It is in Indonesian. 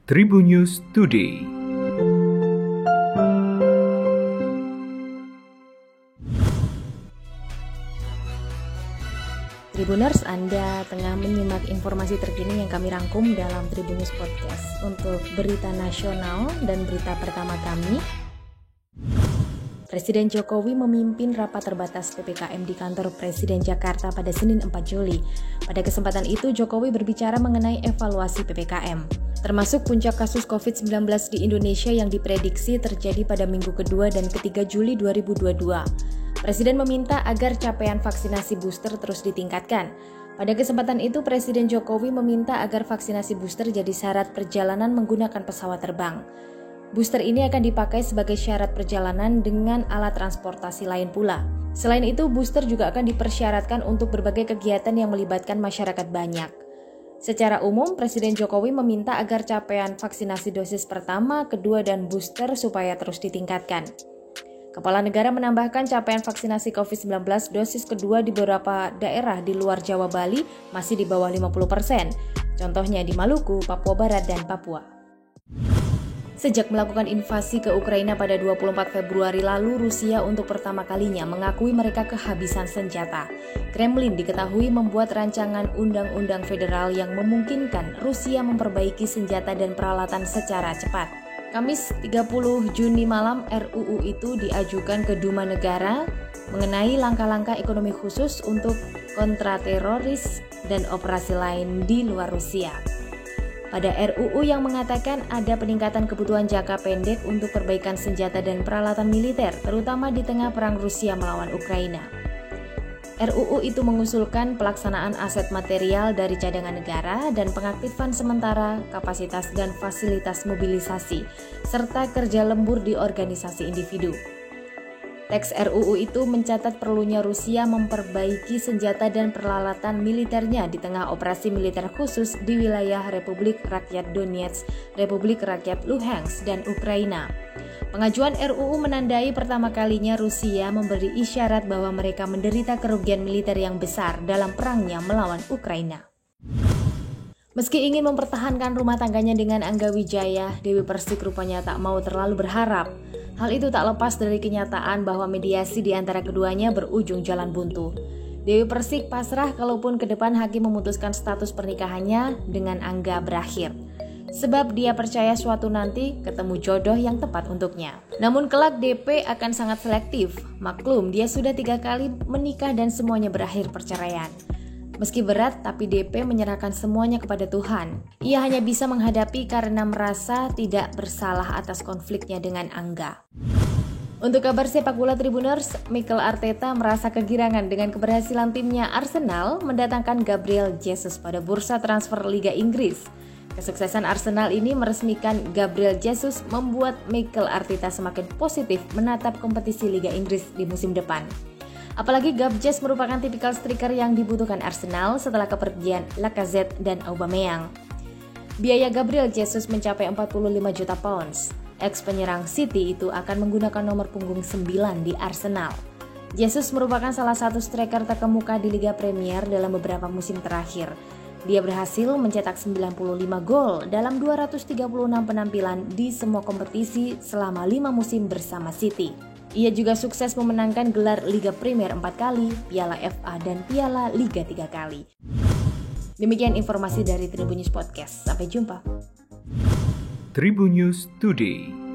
Tribun News Today. Tribuners, Anda tengah menyimak informasi terkini yang kami rangkum dalam Tribun News Podcast. Untuk berita nasional dan berita pertama kami, Presiden Jokowi memimpin rapat terbatas PPKM di kantor Presiden Jakarta pada Senin 4 Juli. Pada kesempatan itu, Jokowi berbicara mengenai evaluasi PPKM, termasuk puncak kasus COVID-19 di Indonesia yang diprediksi terjadi pada minggu kedua dan ketiga Juli 2022. Presiden meminta agar capaian vaksinasi booster terus ditingkatkan. Pada kesempatan itu, Presiden Jokowi meminta agar vaksinasi booster jadi syarat perjalanan menggunakan pesawat terbang. Booster ini akan dipakai sebagai syarat perjalanan dengan alat transportasi lain pula. Selain itu, booster juga akan dipersyaratkan untuk berbagai kegiatan yang melibatkan masyarakat banyak. Secara umum, Presiden Jokowi meminta agar capaian vaksinasi dosis pertama, kedua, dan booster supaya terus ditingkatkan. Kepala negara menambahkan capaian vaksinasi COVID-19 dosis kedua di beberapa daerah di luar Jawa Bali masih di bawah 50%. Contohnya di Maluku, Papua Barat, dan Papua. Sejak melakukan invasi ke Ukraina pada 24 Februari lalu, Rusia untuk pertama kalinya mengakui mereka kehabisan senjata. Kremlin diketahui membuat rancangan undang-undang federal yang memungkinkan Rusia memperbaiki senjata dan peralatan secara cepat. Kamis 30 Juni malam, RUU itu diajukan ke Duma Negara mengenai langkah-langkah ekonomi khusus untuk kontrateroris dan operasi lain di luar Rusia. Pada RUU yang mengatakan ada peningkatan kebutuhan jangka pendek untuk perbaikan senjata dan peralatan militer, terutama di tengah perang Rusia melawan Ukraina. RUU itu mengusulkan pelaksanaan aset material dari cadangan negara dan pengaktifan sementara kapasitas dan fasilitas mobilisasi, serta kerja lembur di organisasi individu. Teks RUU itu mencatat perlunya Rusia memperbaiki senjata dan peralatan militernya di tengah operasi militer khusus di wilayah Republik Rakyat Donetsk, Republik Rakyat Luhansk, dan Ukraina. Pengajuan RUU menandai pertama kalinya Rusia memberi isyarat bahwa mereka menderita kerugian militer yang besar dalam perangnya melawan Ukraina. Meski ingin mempertahankan rumah tangganya dengan Angga Wijaya, Dewi Persik rupanya tak mau terlalu berharap. Hal itu tak lepas dari kenyataan bahwa mediasi di antara keduanya berujung jalan buntu. Dewi Persik pasrah kalaupun ke depan hakim memutuskan status pernikahannya dengan Angga berakhir. Sebab dia percaya suatu nanti ketemu jodoh yang tepat untuknya. Namun kelak DP akan sangat selektif. Maklum, dia sudah 3 kali menikah dan semuanya berakhir perceraian. Meski berat, tapi DP menyerahkan semuanya kepada Tuhan. Ia hanya bisa menghadapi karena merasa tidak bersalah atas konfliknya dengan Angga. Untuk kabar sepak bola Tribuners, Mikel Arteta merasa kegirangan dengan keberhasilan timnya Arsenal mendatangkan Gabriel Jesus pada bursa transfer Liga Inggris. Kesuksesan Arsenal ini meresmikan Gabriel Jesus membuat Mikel Arteta semakin positif menatap kompetisi Liga Inggris di musim depan. Apalagi Gabjes merupakan tipikal striker yang dibutuhkan Arsenal setelah kepergian Lacazette dan Aubameyang. Biaya Gabriel Jesus mencapai 45 juta pounds. Ex-penyerang City itu akan menggunakan nomor punggung 9 di Arsenal. Jesus merupakan salah satu striker terkemuka di Liga Premier dalam beberapa musim terakhir. Dia berhasil mencetak 95 gol dalam 236 penampilan di semua kompetisi selama 5 musim bersama City. Ia juga sukses memenangkan gelar Liga Premier 4 kali, Piala FA, dan Piala Liga 3 kali. Demikian informasi dari Tribun News Podcast. Sampai jumpa. Tribun News Today.